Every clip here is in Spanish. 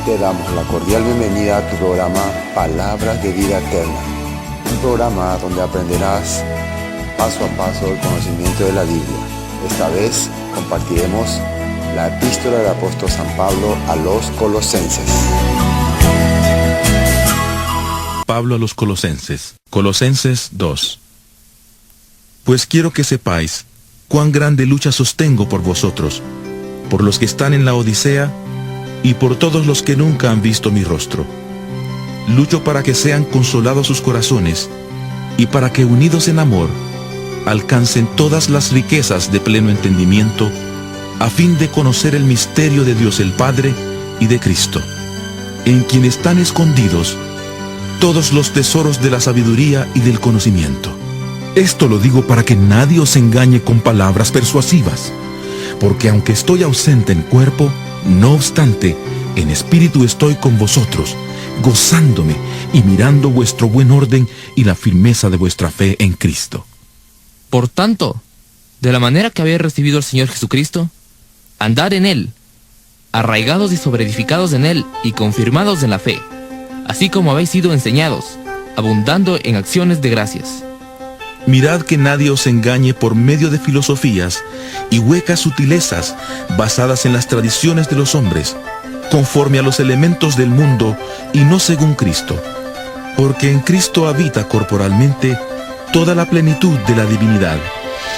Te damos la cordial bienvenida a tu programa Palabras de Vida Eterna, un programa donde aprenderás paso a paso el conocimiento de la Biblia. Esta vez compartiremos la epístola del apóstol San Pablo a los Colosenses. Pablo a los Colosenses, Colosenses 2. Pues quiero que sepáis cuán grande lucha sostengo por vosotros, por los que están en la Odisea y por todos los que nunca han visto mi rostro. Lucho para que sean consolados sus corazones y para que, unidos en amor, alcancen todas las riquezas de pleno entendimiento, a fin de conocer el misterio de Dios el Padre y de Cristo, en quien están escondidos todos los tesoros de la sabiduría y del conocimiento. Esto lo digo para que nadie os engañe con palabras persuasivas, porque aunque estoy ausente en cuerpo, no obstante, en espíritu estoy con vosotros, gozándome y mirando vuestro buen orden y la firmeza de vuestra fe en Cristo. Por tanto, de la manera que habéis recibido al Señor Jesucristo, andad en Él, arraigados y sobreedificados en Él y confirmados en la fe, así como habéis sido enseñados, abundando en acciones de gracias. Mirad que nadie os engañe por medio de filosofías y huecas sutilezas basadas en las tradiciones de los hombres, conforme a los elementos del mundo y no según Cristo. Porque en Cristo habita corporalmente toda la plenitud de la divinidad,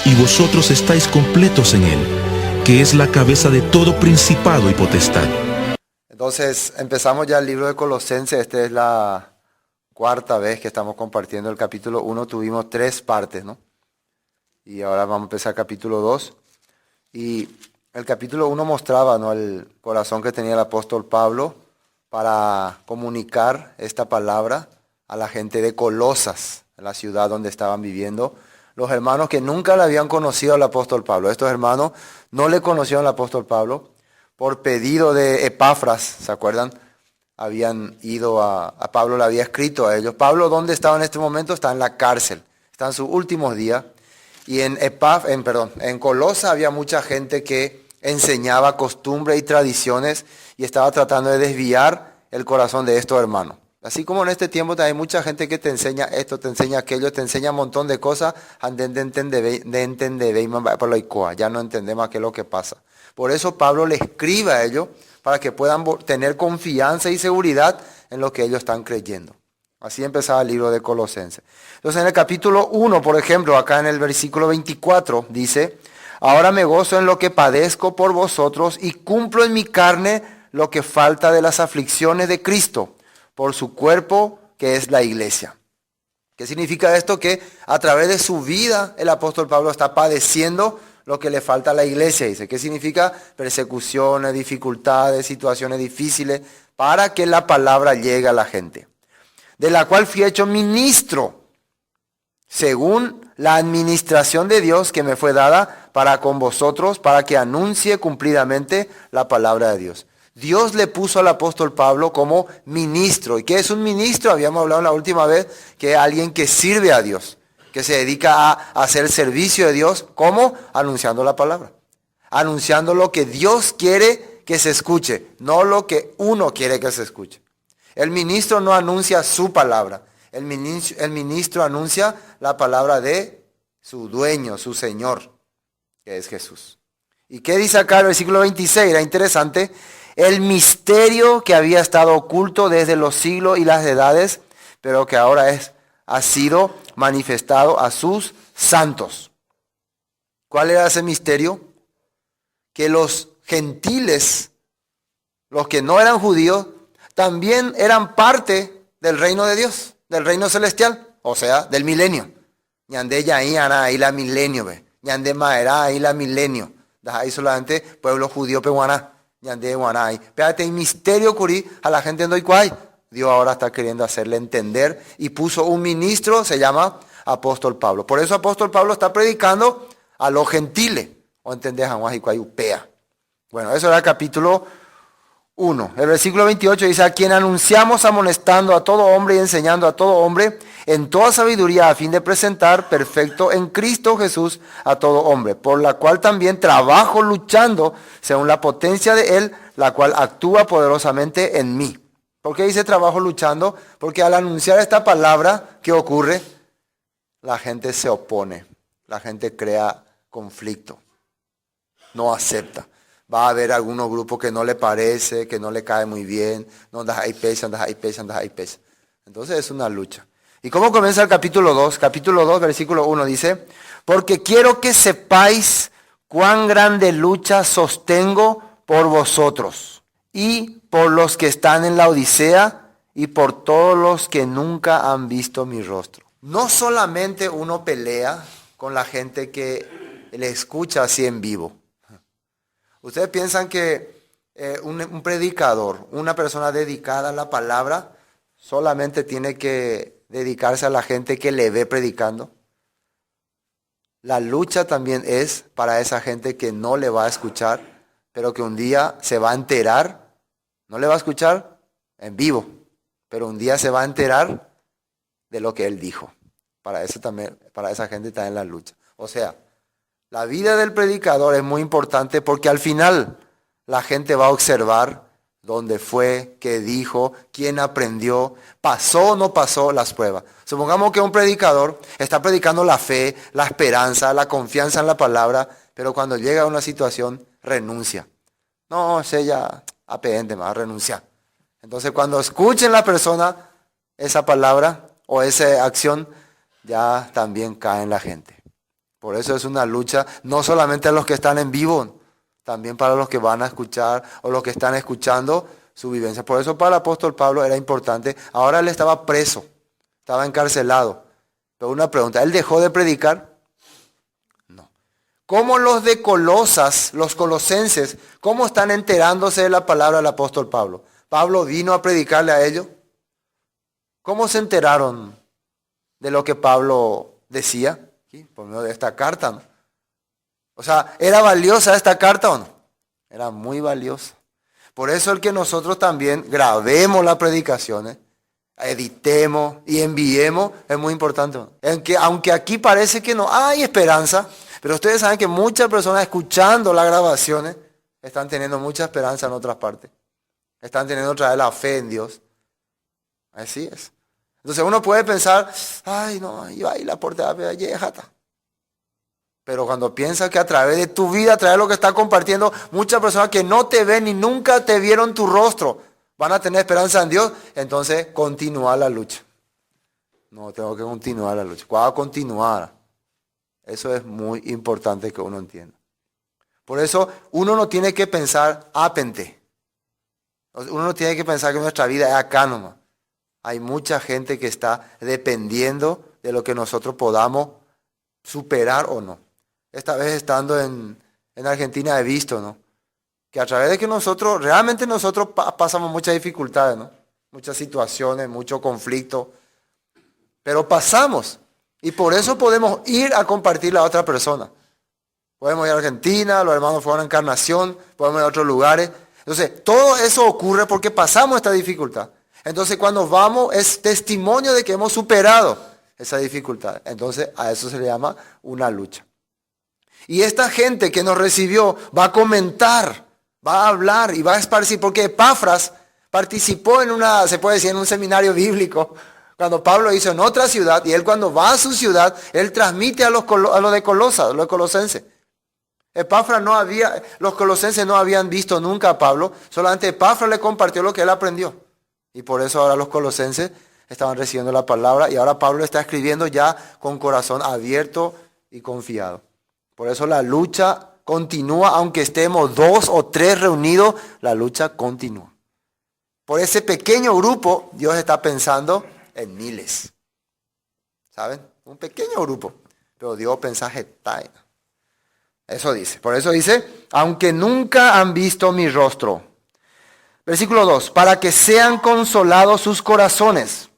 y vosotros estáis completos en Él, que es la cabeza de todo principado y potestad. Entonces empezamos ya el libro de Colosenses. Esta es la cuarta vez que estamos compartiendo el capítulo 1. Tuvimos 3 partes, ¿no? Y ahora vamos a empezar el capítulo 2. Y el capítulo 1 mostraba, ¿no?, el corazón que tenía el apóstol Pablo para comunicar esta palabra a la gente de Colosas, en la ciudad donde estaban viviendo. Los hermanos que nunca le habían conocido al apóstol Pablo. Estos hermanos no le conocieron al apóstol Pablo por pedido de Epafras, ¿se acuerdan? Habían ido a Pablo, le había escrito a ellos. Pablo, ¿dónde estaba en este momento? Está en la cárcel, está en sus últimos días. Y en Colosa había mucha gente que enseñaba costumbres y tradiciones y estaba tratando de desviar el corazón de estos hermanos. Así como en este tiempo hay mucha gente que te enseña esto, te enseña aquello, te enseña un montón de cosas, ya no entendemos qué es lo que pasa. Por eso Pablo le escribe a ellos para que puedan tener confianza y seguridad en lo que ellos están creyendo. Así empezaba el libro de Colosenses. Entonces en el capítulo 1, por ejemplo, acá en el versículo 24, dice: ahora me gozo en lo que padezco por vosotros y cumplo en mi carne lo que falta de las aflicciones de Cristo, por su cuerpo que es la iglesia. ¿Qué significa esto? Que a través de su vida el apóstol Pablo está padeciendo lo que le falta a la iglesia. Dice, ¿qué significa? Persecuciones, dificultades, situaciones difíciles, para que la palabra llegue a la gente. De la cual fui hecho ministro, según la administración de Dios que me fue dada para con vosotros, para que anuncie cumplidamente la palabra de Dios. Dios le puso al apóstol Pablo como ministro. ¿Y qué es un ministro? Habíamos hablado la última vez que es alguien que sirve a Dios, que se dedica a hacer servicio de Dios. ¿Cómo? Anunciando la palabra. Anunciando lo que Dios quiere que se escuche, no lo que uno quiere que se escuche. El ministro no anuncia su palabra. El ministro anuncia la palabra de su dueño, su Señor, que es Jesús. ¿Y qué dice acá el versículo 26? Era interesante. El misterio que había estado oculto desde los siglos y las edades, pero que ahora ha sido manifestado a sus santos. ¿Cuál era ese misterio? Que los gentiles, los que no eran judíos, también eran parte del reino de Dios, del reino celestial, o sea, del milenio. Ñande yaí ana ahí la milenio, ve. Ñande maera ahí la milenio. Ahí solamente pueblo judío peruana. Ñande guanay. Espérate, hay misterio curí a la gente en Doicuay. Dios ahora está queriendo hacerle entender y puso un ministro, se llama apóstol Pablo. Por eso apóstol Pablo está predicando a los gentiles. ¿O entendés? Bueno, eso era el capítulo 1. El versículo 28 dice: a quien anunciamos amonestando a todo hombre y enseñando a todo hombre en toda sabiduría, a fin de presentar perfecto en Cristo Jesús a todo hombre, por la cual también trabajo luchando según la potencia de Él, la cual actúa poderosamente en mí. ¿Por qué dice trabajo luchando? Porque al anunciar esta palabra, ¿qué ocurre? La gente se opone, la gente crea conflicto, no acepta. Va a haber algunos grupos que no le parece, que no le cae muy bien, no andas ahí pesa, andas ahí pesa, andas ahí pesa. Entonces es una lucha. ¿Y cómo comienza el capítulo 2? Capítulo 2, versículo 1 dice, porque quiero que sepáis cuán grande lucha sostengo por vosotros y por los que están en la Odisea y por todos los que nunca han visto mi rostro. No solamente uno pelea con la gente que le escucha así en vivo. Ustedes piensan que un predicador, una persona dedicada a la palabra, solamente tiene que dedicarse a la gente que le ve predicando. La lucha también es para esa gente que no le va a escuchar, pero que un día se va a enterar, no le va a escuchar en vivo, pero un día se va a enterar de lo que él dijo. Para eso también, para esa gente está en la lucha. O sea, la vida del predicador es muy importante porque al final la gente va a observar dónde fue, qué dijo, quién aprendió, pasó o no pasó las pruebas. Supongamos que un predicador está predicando la fe, la esperanza, la confianza en la palabra, pero cuando llega a una situación renuncia. No, se ya apende más, renuncia. Entonces cuando escuchen la persona esa palabra o esa acción, ya también cae en la gente. Por eso es una lucha, no solamente a los que están en vivo, también para los que van a escuchar o los que están escuchando su vivencia. Por eso para el apóstol Pablo era importante. Ahora él estaba preso, estaba encarcelado. Pero una pregunta, ¿él dejó de predicar? No. ¿Cómo los de Colosas, los colosenses, cómo están enterándose de la palabra del apóstol Pablo? Pablo vino a predicarle a ellos. ¿Cómo se enteraron de lo que Pablo decía? Por medio de esta carta, ¿no? O sea, ¿era valiosa esta carta o no? Era muy valiosa. Por eso el que nosotros también grabemos las predicaciones, editemos y enviemos, es muy importante. Aunque aquí parece que no hay esperanza, pero ustedes saben que muchas personas escuchando las grabaciones están teniendo mucha esperanza en otras partes. Están teniendo otra vez la fe en Dios. Así es. Entonces uno puede pensar, ay no, yo ahí la puerta de jata. Pero cuando piensas que a través de tu vida, a través de lo que estás compartiendo, muchas personas que no te ven ni nunca te vieron tu rostro, van a tener esperanza en Dios, entonces continúa la lucha. No, tengo que continuar la lucha. ¿Cuál continuar? Eso es muy importante que uno entienda. Por eso uno no tiene que pensar apente. Uno no tiene que pensar que nuestra vida es acá nomás. Hay mucha gente que está dependiendo de lo que nosotros podamos superar o no. Esta vez estando en Argentina he visto, ¿no? Que a través de que realmente nosotros pasamos muchas dificultades, ¿no? Muchas situaciones, mucho conflicto. Pero pasamos. Y por eso podemos ir a compartirla a otra persona. Podemos ir a Argentina, los hermanos fueron a Encarnación, podemos ir a otros lugares. Entonces, todo eso ocurre porque pasamos esta dificultad. Entonces, cuando vamos, es testimonio de que hemos superado esa dificultad. Entonces, a eso se le llama una lucha. Y esta gente que nos recibió va a comentar, va a hablar y va a esparcir, porque Epafras participó se puede decir, en un seminario bíblico, cuando Pablo hizo en otra ciudad, y él cuando va a su ciudad, él transmite a los de Colosas, los colosenses. Epafras los colosenses no habían visto nunca a Pablo, solamente Epafras le compartió lo que él aprendió. Y por eso ahora los colosenses estaban recibiendo la palabra, y ahora Pablo está escribiendo ya con corazón abierto y confiado. Por eso la lucha continúa, aunque estemos 2 o 3 reunidos, la lucha continúa. Por ese pequeño grupo, Dios está pensando en miles. ¿Saben? Un pequeño grupo. Pero Dios pensaje taina. Eso dice. Por eso dice, aunque nunca han visto mi rostro. Versículo 2. Para que sean consolados sus corazones,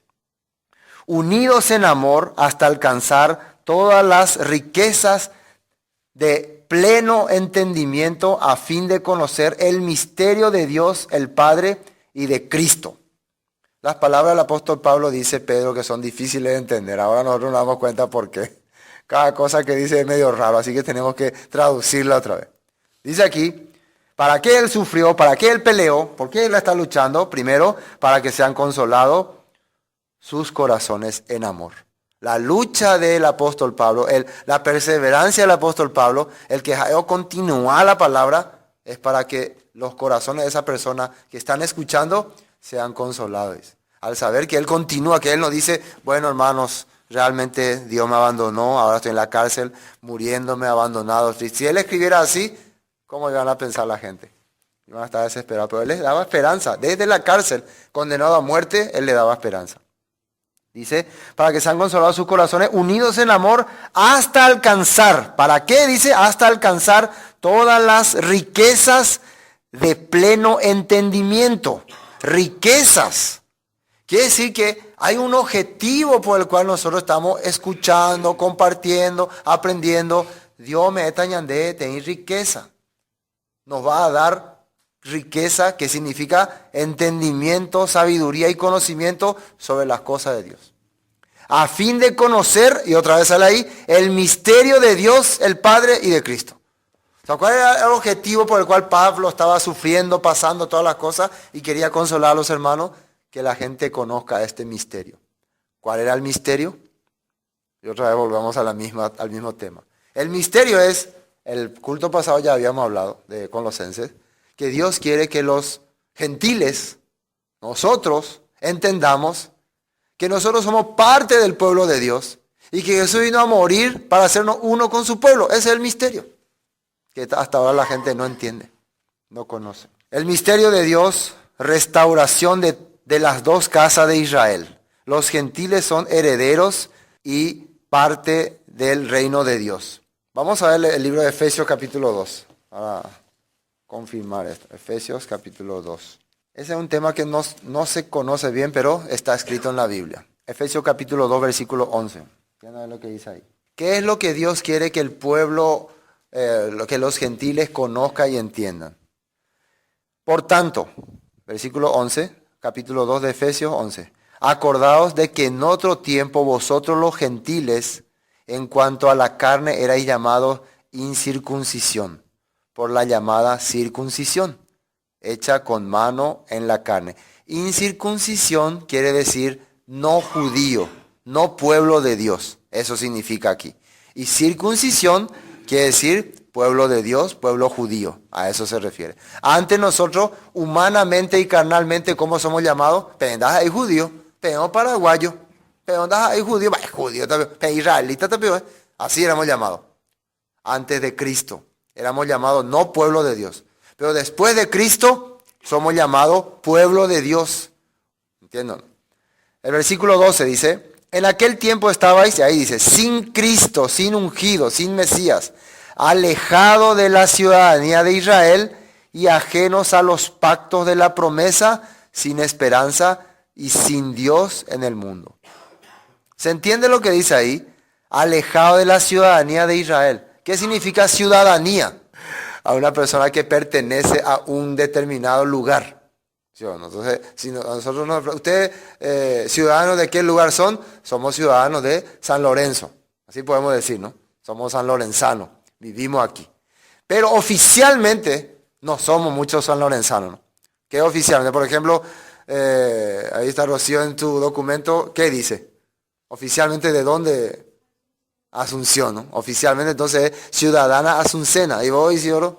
unidos en amor hasta alcanzar todas las riquezas de pleno entendimiento a fin de conocer el misterio de Dios el Padre y de Cristo. Las palabras del apóstol Pablo, dice Pedro, que son difíciles de entender. Ahora nosotros nos damos cuenta por qué. Cada cosa que dice es medio raro, así que tenemos que traducirla otra vez. Dice aquí, ¿para qué él sufrió? ¿Para qué él peleó? ¿Por qué él está luchando? Primero, para que sean consolados sus corazones en amor. La lucha del apóstol Pablo, la perseverancia del apóstol Pablo, el que continúa la palabra, es para que los corazones de esa persona que están escuchando sean consolados. Al saber que él continúa, que él no dice, bueno hermanos, realmente Dios me abandonó, ahora estoy en la cárcel, muriéndome, abandonado. Si él escribiera así, ¿cómo iban a pensar la gente? Iban a estar desesperados, pero él les daba esperanza. Desde la cárcel, condenado a muerte, él le daba esperanza. Dice, para que sean consolados sus corazones, unidos en amor, hasta alcanzar. ¿Para qué? Dice, hasta alcanzar todas las riquezas de pleno entendimiento. Riquezas. Quiere decir que hay un objetivo por el cual nosotros estamos escuchando, compartiendo, aprendiendo. Dios me etañandé, tener riqueza. Nos va a dar riqueza, que significa entendimiento, sabiduría y conocimiento sobre las cosas de Dios. A fin de conocer, y otra vez sale ahí, el misterio de Dios, el Padre y de Cristo. O sea, ¿cuál era el objetivo por el cual Pablo estaba sufriendo, pasando todas las cosas y quería consolar a los hermanos? Que la gente conozca este misterio. ¿Cuál era el misterio? Y otra vez volvamos al mismo tema. El misterio es, el culto pasado ya habíamos hablado de Colosenses, que Dios quiere que los gentiles, nosotros, entendamos que nosotros somos parte del pueblo de Dios y que Jesús vino a morir para hacernos uno con su pueblo. Ese es el misterio, que hasta ahora la gente no entiende, no conoce. El misterio de Dios, restauración de las dos casas de Israel. Los gentiles son herederos y parte del reino de Dios. Vamos a ver el libro de Efesios capítulo 2, para confirmar esto. Efesios capítulo 2. Ese es un tema que no se conoce bien, pero está escrito en la Biblia. Efesios capítulo 2, versículo 11. Fíjate lo que dice ahí. ¿Qué es lo que Dios quiere que el pueblo, que los gentiles conozcan y entiendan? Por tanto, versículo 11, capítulo 2 de Efesios 11. Acordaos de que en otro tiempo vosotros los gentiles, en cuanto a la carne, erais llamados incircuncisión, por la llamada circuncisión, hecha con mano en la carne. Incircuncisión quiere decir no judío, no pueblo de Dios. Eso significa aquí. Y circuncisión quiere decir pueblo de Dios, pueblo judío. A eso se refiere. Antes nosotros, humanamente y carnalmente, ¿cómo somos llamados? Pendas hay judío, pero paraguayo, pendas hay judío, judío también, israelita también. Así éramos llamados. Antes de Cristo, éramos llamados no pueblo de Dios. Pero después de Cristo, somos llamados pueblo de Dios. ¿Entienden? El versículo 12 dice, en aquel tiempo estabais, y ahí dice, sin Cristo, sin ungido, sin Mesías, alejado de la ciudadanía de Israel y ajenos a los pactos de la promesa, sin esperanza y sin Dios en el mundo. ¿Se entiende lo que dice ahí? Alejado de la ciudadanía de Israel. ¿Qué significa ciudadanía? A una persona que pertenece a un determinado lugar. Entonces, si nosotros ustedes, ciudadanos de qué lugar son, somos ciudadanos de San Lorenzo. Así podemos decir, ¿no? Somos sanlorenzanos, vivimos aquí. Pero oficialmente no somos muchos sanlorenzanos, ¿no? ¿Qué oficialmente? Por ejemplo, ahí está Rocío en tu documento, ¿qué dice? Oficialmente, ¿de dónde? Asunción, ¿no? Oficialmente, entonces, ciudadana asuncena. Y vos, Isidoro,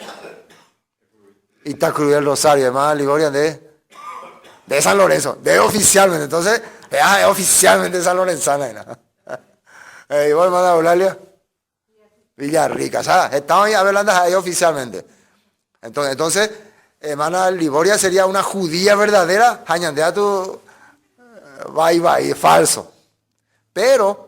Itacurú del Rosario, además, Ligoria de San Lorenzo, de oficialmente. Entonces, es oficialmente San Lorenzana. ¿Y vos, hermana Eulalia? Villarrica, ¿sabes? Estamos ahí hablando ahí oficialmente. Entonces, hermana Ligoria sería una judía verdadera, jañandea tu bye, falso. Pero,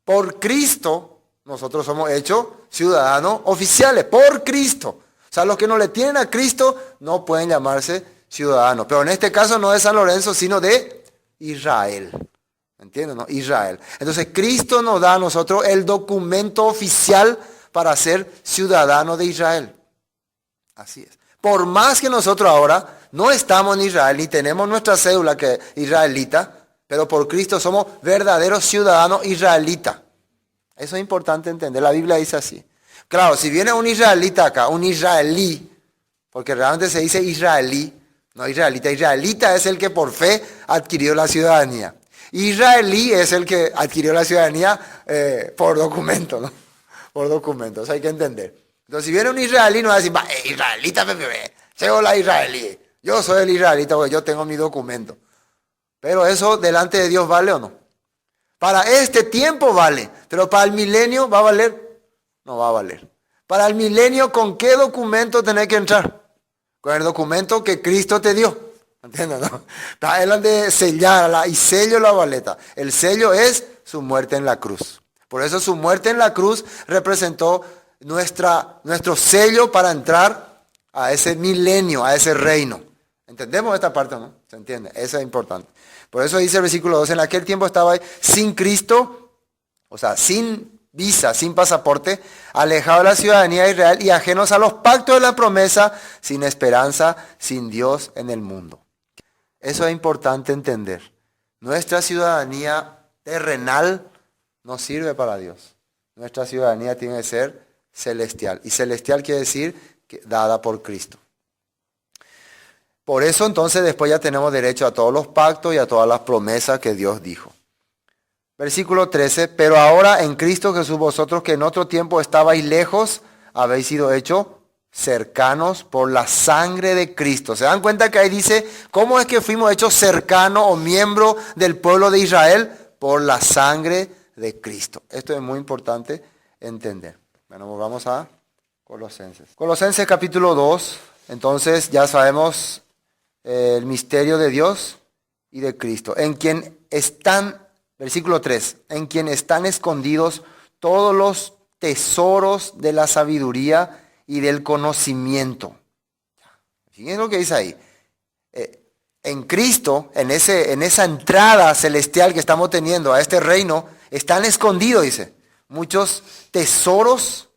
por Cristo, nosotros somos hechos ciudadanos oficiales, por Cristo. O sea, los que no le tienen a Cristo no pueden llamarse ciudadanos. Pero en este caso no de San Lorenzo, sino de Israel. ¿Entienden? ¿No? Israel. Entonces, Cristo nos da a nosotros el documento oficial para ser ciudadanos de Israel. Así es. Por más que nosotros ahora no estamos en Israel, ni tenemos nuestra cédula que es israelita, pero por Cristo somos verdaderos ciudadanos israelitas. Eso es importante entender, la Biblia dice así. Claro, si viene un israelita acá, un israelí, porque realmente se dice israelí, no israelita. Israelita es el que por fe adquirió la ciudadanía. Israelí es el que adquirió la ciudadanía por documento, ¿no? Por documento, eso hay que entender. Entonces, si viene un israelí, no va a decir, israelita, soy la israelí. Yo soy el israelita porque yo tengo mi documento. Pero eso delante de Dios vale o no. Para este tiempo vale, pero para el milenio ¿va a valer? No va a valer. Para el milenio, ¿con qué documento tenés que entrar? Con el documento que Cristo te dio. ¿Entiendes? ¿No? Está él de sellar y sello la boleta. El sello es su muerte en la cruz. Por eso su muerte en la cruz representó nuestro sello para entrar a ese milenio, a ese reino. ¿Entendemos esta parte o no? ¿Se entiende? Eso es importante. Por eso dice el versículo 2, en aquel tiempo estaba sin Cristo, o sea, sin visa, sin pasaporte, alejado de la ciudadanía de Israel y ajenos a los pactos de la promesa, sin esperanza, sin Dios en el mundo. Eso es importante entender. Nuestra ciudadanía terrenal no sirve para Dios. Nuestra ciudadanía tiene que ser celestial. Y celestial quiere decir dada por Cristo. Por eso entonces después ya tenemos derecho a todos los pactos y a todas las promesas que Dios dijo. Versículo 13, pero ahora en Cristo Jesús vosotros que en otro tiempo estabais lejos, habéis sido hechos cercanos por la sangre de Cristo. ¿Se dan cuenta que ahí dice, cómo es que fuimos hechos cercanos o miembros del pueblo de Israel? Por la sangre de Cristo. Esto es muy importante entender. Bueno, vamos a Colosenses. Colosenses capítulo 2, entonces ya sabemos el misterio de Dios y de Cristo, en quien están, versículo 3, en quien están escondidos todos los tesoros de la sabiduría y del conocimiento. Fíjense lo que dice ahí. En Cristo, en esa entrada celestial que estamos teniendo a este reino, están escondidos, dice, muchos tesoros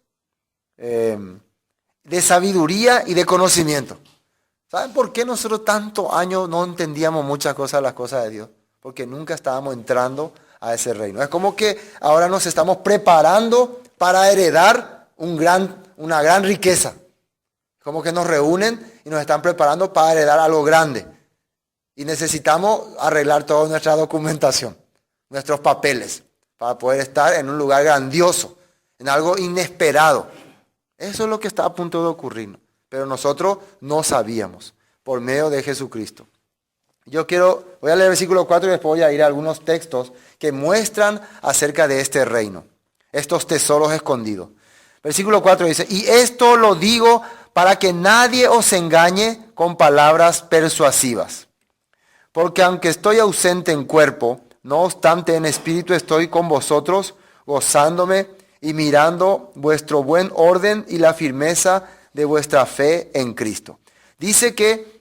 de sabiduría y de conocimiento. ¿Saben por qué nosotros tantos años no entendíamos muchas cosas de las cosas de Dios? Porque nunca estábamos entrando a ese reino. Es como que ahora nos estamos preparando para heredar una gran riqueza. Como que nos reúnen y nos están preparando para heredar algo grande. Y necesitamos arreglar toda nuestra documentación, nuestros papeles, para poder estar en un lugar grandioso, en algo inesperado. Eso es lo que está a punto de ocurrir. Pero nosotros no sabíamos, por medio de Jesucristo. Voy a leer el versículo 4 y después voy a ir a algunos textos que muestran acerca de este reino, estos tesoros escondidos. Versículo 4 dice, y esto lo digo para que nadie os engañe con palabras persuasivas. Porque aunque estoy ausente en cuerpo, no obstante en espíritu estoy con vosotros, gozándome y mirando vuestro buen orden y la firmeza de vuestra fe en Cristo. Dice que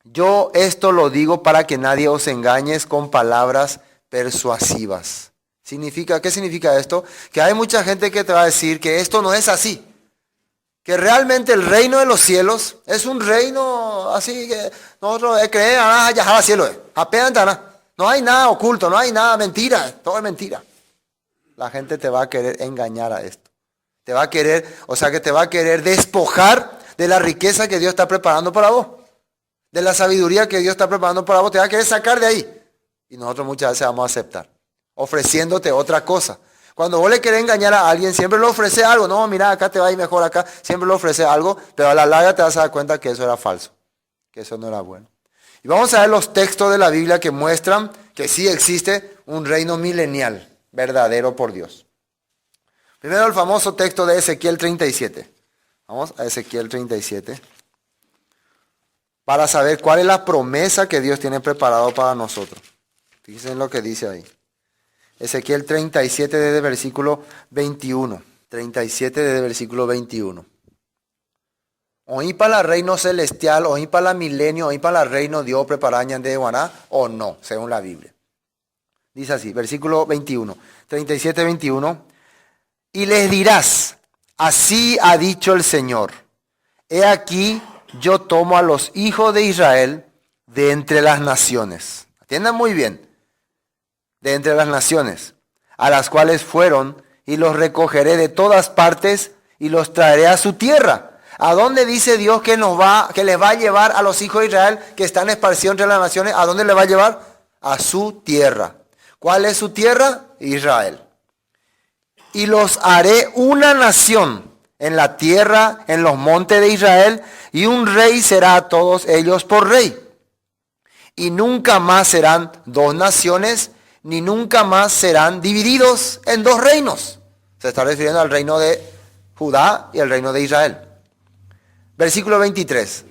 yo esto lo digo para que nadie os engañe con palabras persuasivas. ¿Qué significa esto? Que hay mucha gente que te va a decir que esto no es así. Que realmente el reino de los cielos es un reino así que nosotros creemos, ya cielo es. Apenas no hay nada oculto, no hay nada mentira, todo es mentira. La gente te va a querer engañar a esto. Te va a querer despojar de la riqueza que Dios está preparando para vos. De la sabiduría que Dios está preparando para vos. Te va a querer sacar de ahí. Y nosotros muchas veces vamos a aceptar. Ofreciéndote otra cosa. Cuando vos le querés engañar a alguien, siempre le ofrece algo. No, mira, acá te va a ir mejor acá. Siempre le ofrece algo. Pero a la larga te vas a dar cuenta que eso era falso. Que eso no era bueno. Y vamos a ver los textos de la Biblia que muestran que sí existe un reino milenial. Verdadero por Dios. Primero el famoso texto de Ezequiel 37. Vamos a Ezequiel 37. Para saber cuál es la promesa que Dios tiene preparado para nosotros. Fíjense en lo que dice ahí. Ezequiel 37 desde versículo 21. 37 desde versículo 21. Oí para la reino celestial, oí para la milenio, oí para la reino Dios preparañan de Guaná, o no, según la Biblia. Dice así, versículo 21. 37, 21. Y les dirás, así ha dicho el Señor, he aquí, yo tomo a los hijos de Israel de entre las naciones. Atiendan muy bien. De entre las naciones, a las cuales fueron, y los recogeré de todas partes y los traeré a su tierra. ¿A dónde dice Dios que les va a llevar a los hijos de Israel que están esparcidos entre las naciones? ¿A dónde les va a llevar? A su tierra. ¿Cuál es su tierra? Israel. Y los haré una nación en la tierra, en los montes de Israel, y un rey será a todos ellos por rey. Y nunca más serán dos naciones, ni nunca más serán divididos en dos reinos. Se está refiriendo al reino de Judá y al reino de Israel. Versículo 23.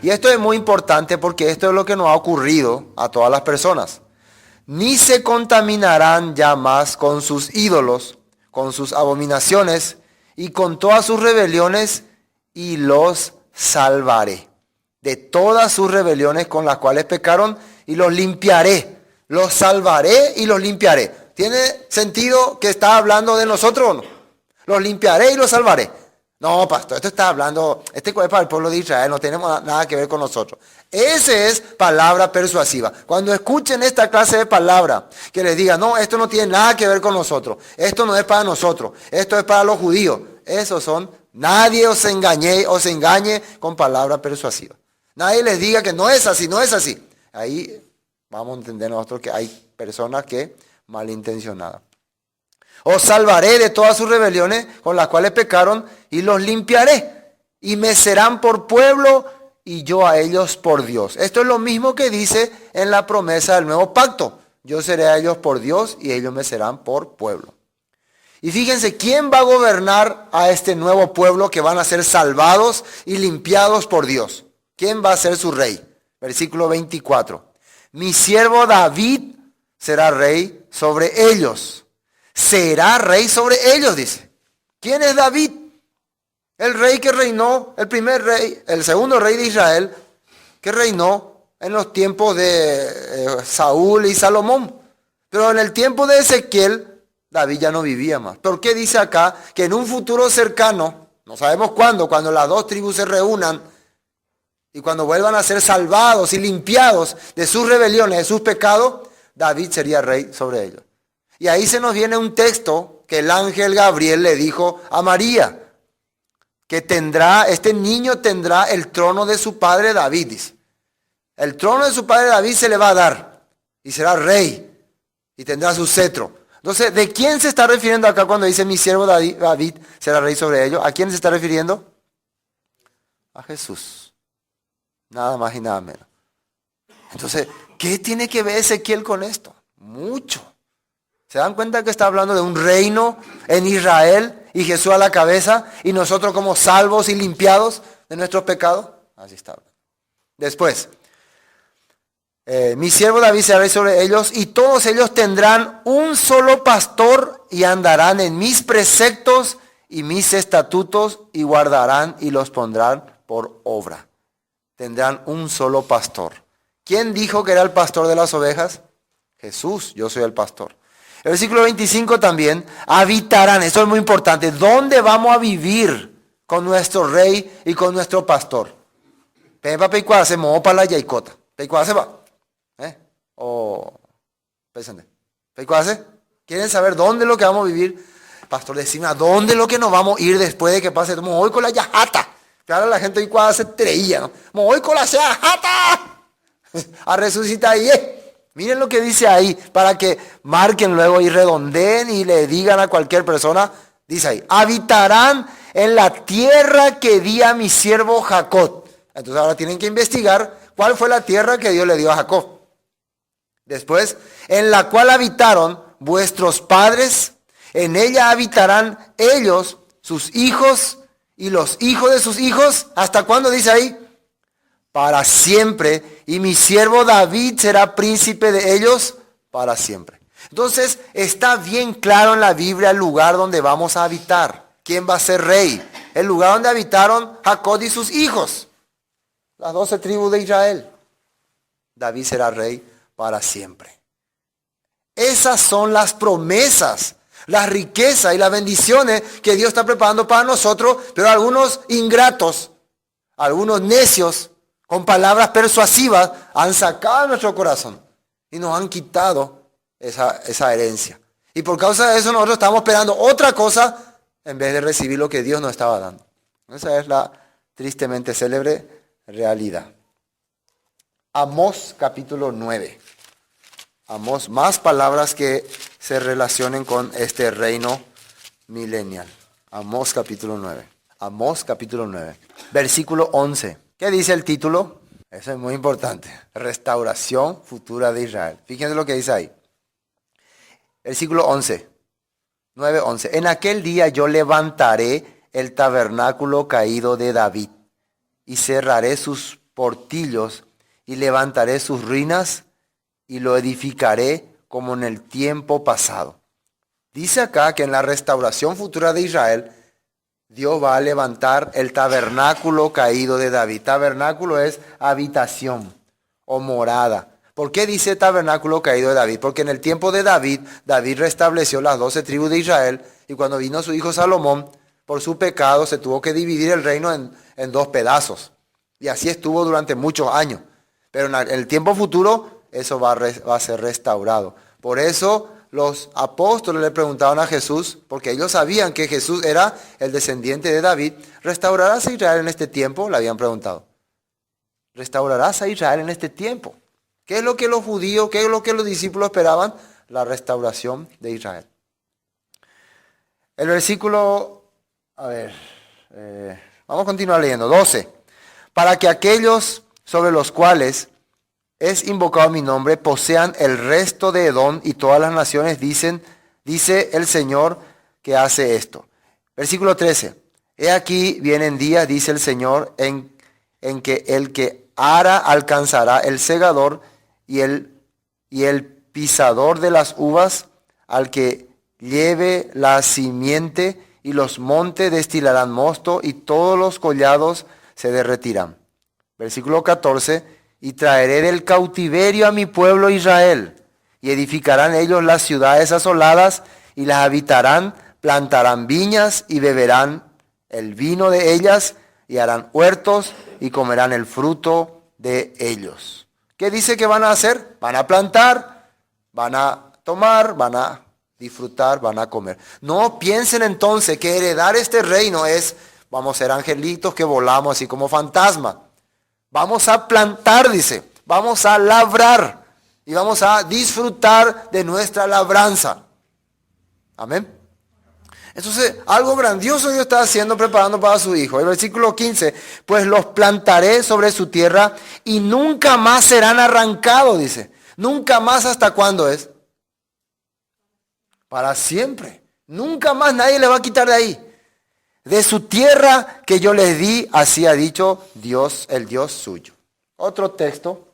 Y esto es muy importante porque esto es lo que nos ha ocurrido a todas las personas. Ni se contaminarán ya más con sus ídolos, con sus abominaciones y con todas sus rebeliones, y los salvaré de todas sus rebeliones con las cuales pecaron, y los limpiaré. Los salvaré y los limpiaré. ¿Tiene sentido que está hablando de nosotros o no? Los limpiaré y los salvaré. No, pastor, esto está hablando, es para el pueblo de Israel, no tenemos nada que ver con nosotros. Esa es palabra persuasiva. Cuando escuchen esta clase de palabra, que les diga, no, esto no tiene nada que ver con nosotros, esto no es para nosotros, esto es para los judíos. Esos son, nadie os engañe con palabra persuasiva. Nadie les diga que no es así, no es así. Ahí vamos a entender nosotros que hay personas que malintencionadas. Os salvaré de todas sus rebeliones con las cuales pecaron, y los limpiaré, y me serán por pueblo, y yo a ellos por Dios. Esto es lo mismo que dice en la promesa del nuevo pacto. Yo seré a ellos por Dios, y ellos me serán por pueblo. Y fíjense, ¿quién va a gobernar a este nuevo pueblo que van a ser salvados y limpiados por Dios? ¿Quién va a ser su rey? Versículo 24. Mi siervo David será rey sobre ellos. Será rey sobre ellos, dice. ¿Quién es David? El rey que reinó, el primer rey, el segundo rey de Israel, que reinó en los tiempos de Saúl y Salomón. Pero en el tiempo de Ezequiel, David ya no vivía más. ¿Por qué dice acá que en un futuro cercano, no sabemos cuándo, cuando las dos tribus se reúnan y cuando vuelvan a ser salvados y limpiados de sus rebeliones, de sus pecados, David sería rey sobre ellos? Y ahí se nos viene un texto que el ángel Gabriel le dijo a María, que este niño tendrá el trono de su padre David, dice. El trono de su padre David se le va a dar, y será rey, y tendrá su cetro. Entonces, ¿de quién se está refiriendo acá cuando dice mi siervo David será rey sobre ellos? ¿A quién se está refiriendo? A Jesús. Nada más y nada menos. Entonces, ¿qué tiene que ver Ezequiel con esto? Mucho. ¿Se dan cuenta que está hablando de un reino en Israel y Jesús a la cabeza y nosotros como salvos y limpiados de nuestros pecados? Así está hablando. Después, mi siervo David será rey sobre ellos, y todos ellos tendrán un solo pastor y andarán en mis preceptos y mis estatutos y guardarán y los pondrán por obra. Tendrán un solo pastor. ¿Quién dijo que era el pastor de las ovejas? Jesús, yo soy el pastor. El versículo 25 también, habitarán, eso es muy importante. ¿Dónde vamos a vivir con nuestro rey y con nuestro pastor? Pepa Peicuá se movió para la Yaicota. Peicuá se va. O pensando, ¿Peicuá? ¿Quieren saber dónde es lo que vamos a vivir? Pastor, decime, ¿a dónde es lo que nos vamos a ir después de que pase? Me voy con la Yajata. Claro, la gente Peicuá se treía, ¿no? Me voy con la Yajata a resucitar ahí. Miren lo que dice ahí, para que marquen luego y redondeen y le digan a cualquier persona. Dice ahí, habitarán en la tierra que di a mi siervo Jacob. Entonces ahora tienen que investigar cuál fue la tierra que Dios le dio a Jacob. Después, en la cual habitaron vuestros padres, en ella habitarán ellos, sus hijos y los hijos de sus hijos. ¿Hasta cuándo dice ahí? Para siempre, y mi siervo David será príncipe de ellos para siempre. Entonces está bien claro en la Biblia el lugar donde vamos a habitar. ¿Quién va a ser rey? El lugar donde habitaron Jacob y sus hijos, las 12 tribus de Israel. David será rey para siempre. Esas son las promesas, las riquezas y las bendiciones que Dios está preparando para nosotros, pero algunos ingratos, Algunos necios, con palabras persuasivas, han sacado nuestro corazón y nos han quitado esa herencia. Y por causa de eso nosotros estamos esperando otra cosa en vez de recibir lo que Dios nos estaba dando. Esa es la tristemente célebre realidad. Amós capítulo 9. Amós, más palabras que se relacionen con este reino milenial. Amós capítulo 9. Amós capítulo 9. Versículo 11. ¿Qué dice el título? Eso es muy importante. Restauración futura de Israel. Fíjense lo que dice ahí. Versículo 11. 9:11. En aquel día yo levantaré el tabernáculo caído de David y cerraré sus portillos y levantaré sus ruinas y lo edificaré como en el tiempo pasado. Dice acá que en la restauración futura de Israel, Dios va a levantar el tabernáculo caído de David. Tabernáculo es habitación o morada. ¿Por qué dice tabernáculo caído de David? Porque en el tiempo de David, David restableció las 12 tribus de Israel y cuando vino su hijo Salomón, por su pecado se tuvo que dividir el reino en 2 pedazos. Y así estuvo durante muchos años. Pero en el tiempo futuro eso va a ser restaurado. Por eso los apóstoles le preguntaban a Jesús, porque ellos sabían que Jesús era el descendiente de David. ¿Restaurarás a Israel en este tiempo? Le habían preguntado. ¿Restaurarás a Israel en este tiempo? ¿Qué es lo que los judíos, qué es lo que los discípulos esperaban? La restauración de Israel. El versículo, vamos a continuar leyendo, 12. Para que aquellos sobre los cuales es invocado mi nombre posean el resto de Edom y todas las naciones dice el Señor que hace esto. Versículo 13. He aquí vienen días, dice el Señor, en que el que ara alcanzará el segador y el pisador de las uvas, al que lleve la simiente, y los montes destilarán mosto y todos los collados se derretirán. Versículo 14. Y traeré del cautiverio a mi pueblo Israel, y edificarán ellos las ciudades asoladas, y las habitarán, plantarán viñas, y beberán el vino de ellas, y harán huertos, y comerán el fruto de ellos. ¿Qué dice que van a hacer? Van a plantar, van a tomar, van a disfrutar, van a comer. No piensen entonces que heredar este reino es, vamos a ser angelitos que volamos así como fantasmas. Vamos a plantar, dice, vamos a labrar y vamos a disfrutar de nuestra labranza. Amén. Entonces, algo grandioso Dios está haciendo, preparando para su hijo. El versículo 15, pues los plantaré sobre su tierra y nunca más serán arrancados, dice. Nunca más, ¿hasta cuándo es? Para siempre. Nunca más nadie le va a quitar de ahí. De su tierra que yo les di, así ha dicho Dios, el Dios suyo. Otro texto.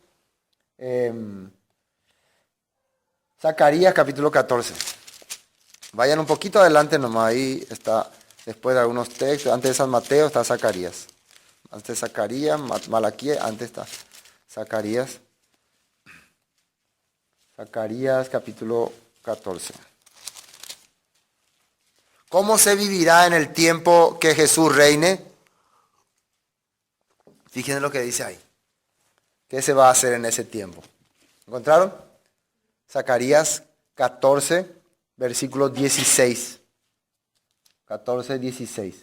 Zacarías capítulo 14. Vayan un poquito adelante nomás, ahí está, después de algunos textos, antes de San Mateo está Zacarías. Antes de Zacarías, Malaquías, antes está Zacarías. Zacarías capítulo 14. ¿Cómo se vivirá en el tiempo que Jesús reine? Fíjense lo que dice ahí. ¿Qué se va a hacer en ese tiempo? ¿Encontraron? Zacarías 14, versículo 16. 14, 16.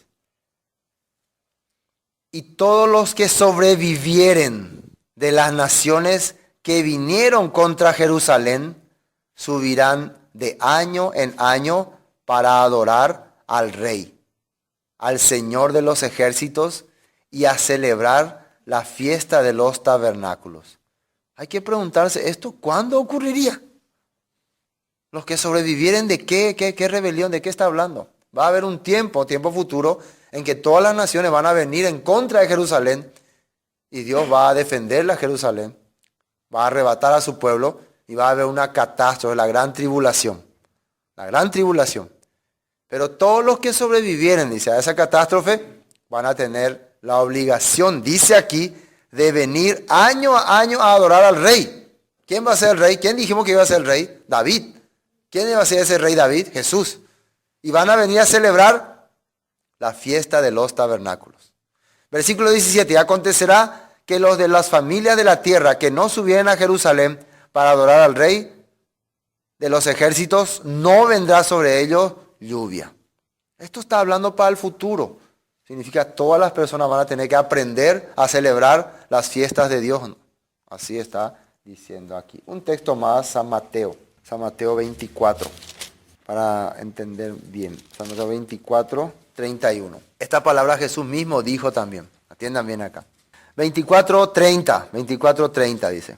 Y todos los que sobrevivieren de las naciones que vinieron contra Jerusalén subirán de año en año para adorar al Rey, al Señor de los ejércitos, y a celebrar la fiesta de los tabernáculos. Hay que preguntarse, ¿esto cuándo ocurriría? Los que sobrevivieren de qué rebelión, ¿de qué está hablando? Va a haber un tiempo futuro, en que todas las naciones van a venir en contra de Jerusalén, y Dios va a defender a Jerusalén, va a arrebatar a su pueblo, y va a haber una catástrofe, la gran tribulación. La gran tribulación. Pero todos los que sobrevivieren, dice, a esa catástrofe, van a tener la obligación, dice aquí, de venir año a año a adorar al Rey. ¿Quién va a ser el Rey? ¿Quién dijimos que iba a ser el Rey? David. ¿Quién iba a ser ese Rey David? Jesús. Y van a venir a celebrar la fiesta de los tabernáculos. Versículo 17, y acontecerá que los de las familias de la tierra que no subieren a Jerusalén para adorar al Rey de los ejércitos, no vendrá sobre ellos lluvia. Esto está hablando para el futuro. Significa que todas las personas van a tener que aprender a celebrar las fiestas de Dios. Así está diciendo aquí. Un texto más, San Mateo 24, para entender bien. San Mateo 24, 31. Esta palabra Jesús mismo dijo también. Atiendan bien acá. 24:30 dice.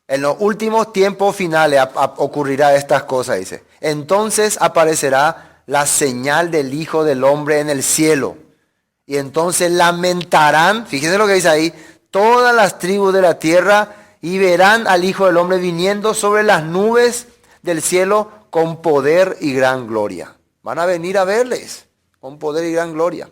En los últimos tiempos finales ocurrirá estas cosas, dice. Entonces aparecerá la señal del Hijo del Hombre en el cielo. Y entonces lamentarán, fíjense lo que dice ahí, todas las tribus de la tierra y verán al Hijo del Hombre viniendo sobre las nubes del cielo con poder y gran gloria. Van a venir a verles con poder y gran gloria.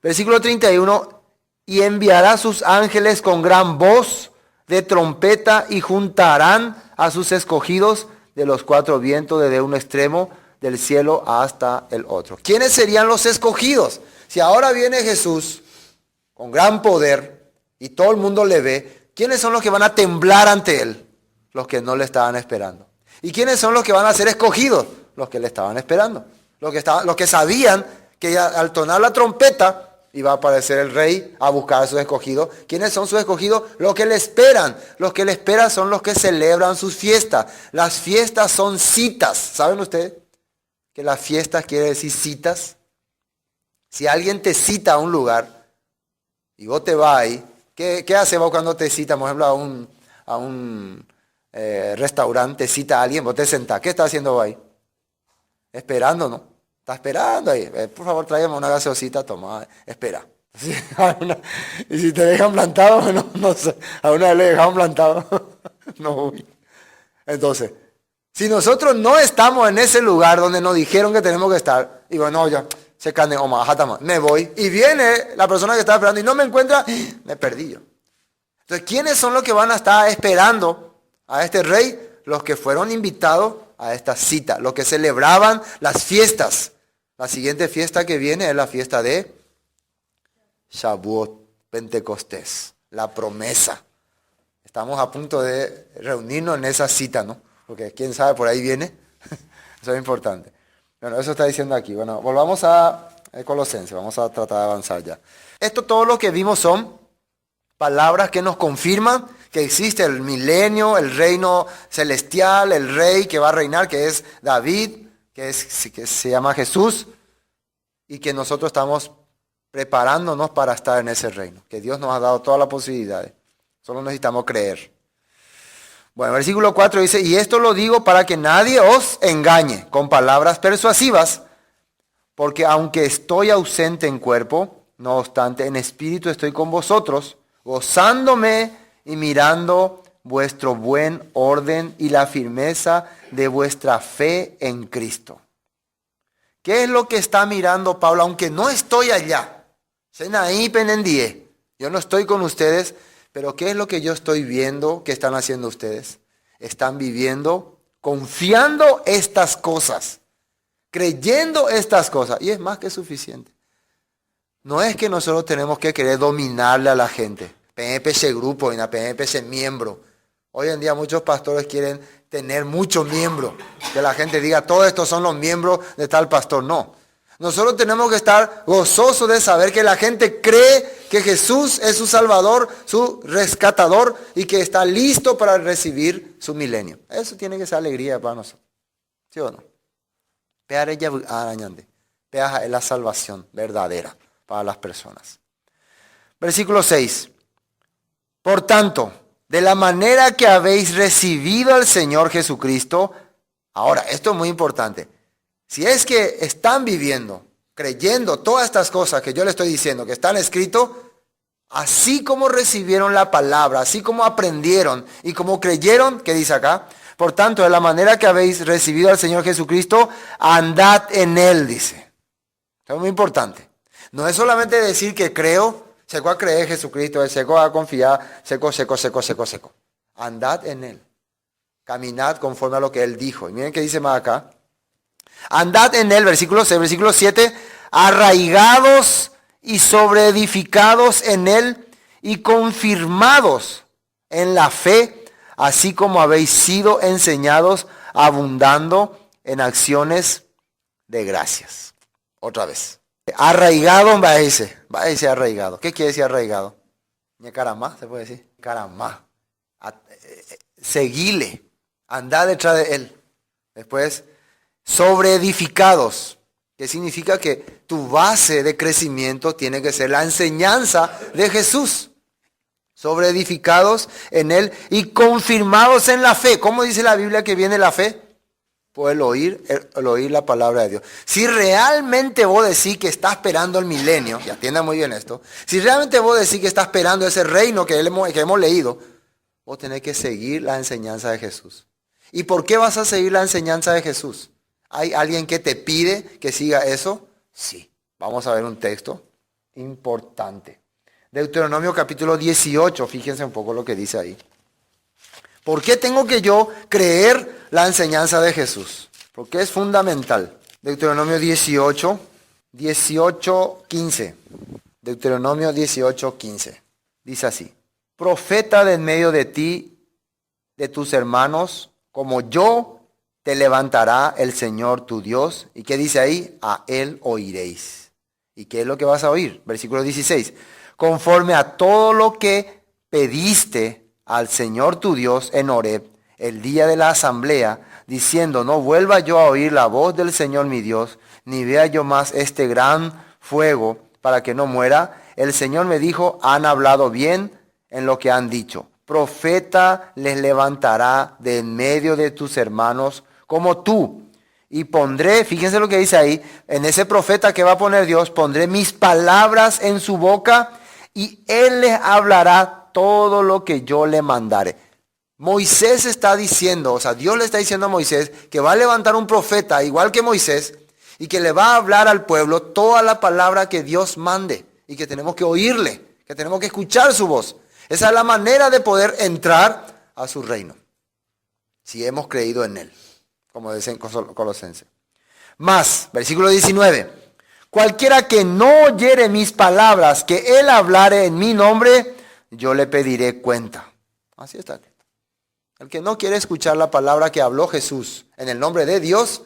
Versículo 31, y enviará sus ángeles con gran voz de trompeta y juntarán a sus escogidos de los cuatro vientos desde un extremo del cielo hasta el otro. ¿Quiénes serían los escogidos? Si ahora viene Jesús con gran poder y todo el mundo le ve, ¿quiénes son los que van a temblar ante él? Los que no le estaban esperando. ¿Y quiénes son los que van a ser escogidos? Los que le estaban esperando. Los que sabían que al tonar la trompeta iba a aparecer el rey a buscar a sus escogidos. ¿Quiénes son sus escogidos? Los que le esperan. Los que le esperan son los que celebran sus fiestas. Las fiestas son citas. ¿Saben ustedes que las fiestas quiere decir citas? Si alguien te cita a un lugar y vos te vas ahí, ¿qué haces vos cuando te cita? Por ejemplo, a un restaurante, te cita a alguien, vos te sentás. ¿Qué estás haciendo vos ahí? Esperando, ¿no? Está esperando ahí. Por favor, tráigame una gaseosita, toma, espera. Y si te dejan plantado, no sé. A una vez le dejaron plantado. No. Entonces, si nosotros no estamos en ese lugar donde nos dijeron que tenemos que estar, y bueno, ya, se cane, me voy. Y viene la persona que está esperando y no me encuentra, me perdí yo. Entonces, ¿quiénes son los que van a estar esperando a este rey? Los que fueron invitados a esta cita, los que celebraban las fiestas. La siguiente fiesta que viene es la fiesta de Shavuot, Pentecostés, la promesa. Estamos a punto de reunirnos en esa cita, ¿no? Porque quién sabe, por ahí viene. Eso es importante. Bueno, eso está diciendo aquí. Bueno, volvamos a Colosenses, vamos a tratar de avanzar ya. Esto todo lo que vimos son palabras que nos confirman que existe el milenio, el reino celestial, el rey que va a reinar, que es David, que se llama Jesús, y que nosotros estamos preparándonos para estar en ese reino, que Dios nos ha dado todas las posibilidades, solo necesitamos creer. Bueno, versículo 4 dice, y esto lo digo para que nadie os engañe con palabras persuasivas, porque aunque estoy ausente en cuerpo, no obstante en espíritu estoy con vosotros, gozándome y mirando vuestro buen orden y la firmeza de vuestra fe en Cristo. ¿Qué es lo que está mirando Pablo? Aunque no estoy allá, yo no estoy con ustedes, pero ¿qué es lo que yo estoy viendo que están haciendo ustedes? Están viviendo, confiando estas cosas, creyendo estas cosas, y es más que suficiente. No es que nosotros tenemos que querer dominarle a la gente. PNP ese grupo, y PNP ese miembro. Hoy en día muchos pastores quieren tener muchos miembros. Que la gente diga, todos estos son los miembros de tal pastor. No. Nosotros tenemos que estar gozosos de saber que la gente cree que Jesús es su Salvador, su rescatador, y que está listo para recibir su milenio. Eso tiene que ser alegría para nosotros. ¿Sí o no? Peaja es la salvación verdadera para las personas. Versículo 6. Por tanto, de la manera que habéis recibido al Señor Jesucristo, ahora, esto es muy importante. Si es que están viviendo, creyendo todas estas cosas que yo les estoy diciendo, que están escritos, así como recibieron la palabra, así como aprendieron y como creyeron, ¿qué dice acá? Por tanto, de la manera que habéis recibido al Señor Jesucristo, andad en Él, dice. Esto es muy importante. No es solamente decir que creo, seco a creer en Jesucristo, seco a confiar, seco. Andad en Él. Caminad conforme a lo que Él dijo. Y miren qué dice más acá. Andad en Él, versículo 6, versículo 7, arraigados y sobreedificados en él y confirmados en la fe, así como habéis sido enseñados, abundando en acciones de gracias. Otra vez. Arraigado, va a decir arraigado. ¿Qué quiere decir arraigado? Caramá, se puede decir. Caramá. Seguile. Andá detrás de él. Después, sobreedificados. Que significa que tu base de crecimiento tiene que ser la enseñanza de Jesús. Sobreedificados en él y confirmados en la fe. ¿Cómo dice la Biblia que viene la fe? Por el oír la palabra de Dios. Si realmente vos decís que está esperando el milenio, y atienda muy bien esto, si realmente vos decís que está esperando ese reino que hemos leído, vos tenés que seguir la enseñanza de Jesús. ¿Y por qué vas a seguir la enseñanza de Jesús? ¿Hay alguien que te pide que siga eso? Sí. Vamos a ver un texto importante. Deuteronomio capítulo 18, fíjense un poco lo que dice ahí. ¿Por qué tengo que yo creer la enseñanza de Jesús? Porque es fundamental. Deuteronomio 18, 15. Deuteronomio 18, 15. Dice así. Profeta de en medio de ti, de tus hermanos, como yo te levantará el Señor tu Dios. ¿Y qué dice ahí? A él oiréis. ¿Y qué es lo que vas a oír? Versículo 16. Conforme a todo lo que pediste al Señor tu Dios en Horeb, el día de la asamblea, diciendo, no vuelva yo a oír la voz del Señor mi Dios, ni vea yo más este gran fuego, para que no muera. El Señor me dijo, han hablado bien en lo que han dicho. Profeta les levantará de en medio de tus hermanos como tú. Y pondré, fíjense lo que dice ahí, en ese profeta que va a poner Dios, pondré mis palabras en su boca y él les hablará todo lo que yo le mandare. Moisés está diciendo, o sea, Dios le está diciendo a Moisés que va a levantar un profeta igual que Moisés y que le va a hablar al pueblo toda la palabra que Dios mande y que tenemos que oírle, que tenemos que escuchar su voz. Esa es la manera de poder entrar a su reino, si hemos creído en él, como dicen Colosenses. Más, versículo 19. Cualquiera que no oyere mis palabras, que él hablare en mi nombre, yo le pediré cuenta. Así está. El que no quiere escuchar la palabra que habló Jesús en el nombre de Dios,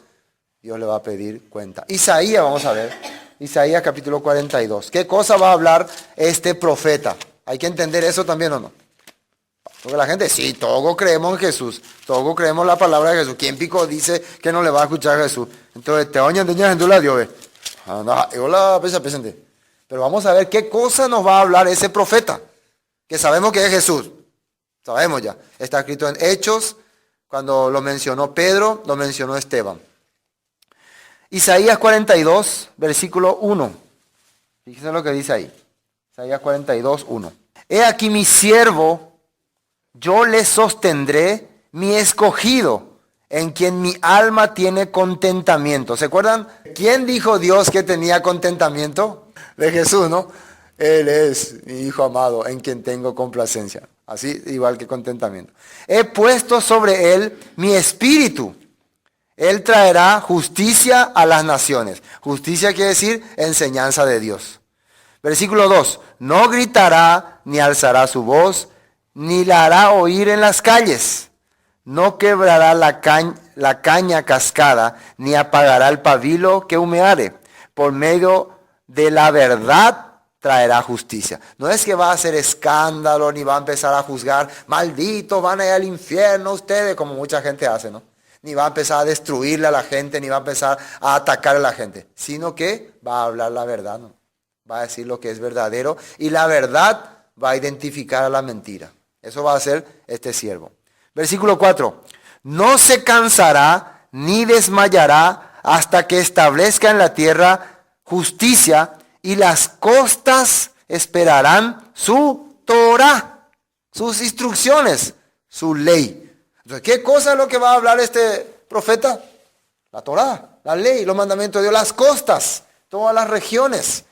Dios le va a pedir cuenta. Isaías, vamos a ver. Isaías capítulo 42. ¿Qué cosa va a hablar este profeta? ¿Hay que entender eso también o no? Porque la gente, sí, todos creemos en Jesús. Todos creemos la palabra de Jesús. ¿Quién pico dice que no le va a escuchar a Jesús? Entonces, te oñan de en tu lado, ve. Hola, presente. Pero vamos a ver qué cosa nos va a hablar ese profeta. Que sabemos que es Jesús. Sabemos ya. Está escrito en Hechos. Cuando lo mencionó Pedro, lo mencionó Esteban. Isaías 42, versículo 1. Fíjense lo que dice ahí. Isaías 42, 1. He aquí mi siervo, yo le sostendré, mi escogido, en quien mi alma tiene contentamiento. ¿Se acuerdan? ¿Quién dijo Dios que tenía contentamiento? De Jesús, ¿no? Él es mi hijo amado, en quien tengo complacencia. Así, igual que contentamiento. He puesto sobre él mi espíritu. Él traerá justicia a las naciones. Justicia quiere decir enseñanza de Dios. Versículo 2. No gritará ni alzará su voz, ni la hará oír en las calles. No quebrará la caña cascada, ni apagará el pabilo que humeare. Por medio de la verdad traerá justicia. No es que va a hacer escándalo, ni va a empezar a juzgar, malditos, van a ir al infierno ustedes, como mucha gente hace, ¿no? Ni va a empezar a destruirle a la gente, ni va a empezar a atacar a la gente, sino que va a hablar la verdad, ¿no? Va a decir lo que es verdadero, y la verdad va a identificar a la mentira. Eso va a hacer este siervo. Versículo 4. No se cansará ni desmayará hasta que establezca en la tierra justicia, y las costas esperarán su Torah, sus instrucciones, su ley. Entonces, ¿qué cosa es lo que va a hablar este profeta? La Torah, la ley, los mandamientos de Dios, las costas, todas las regiones.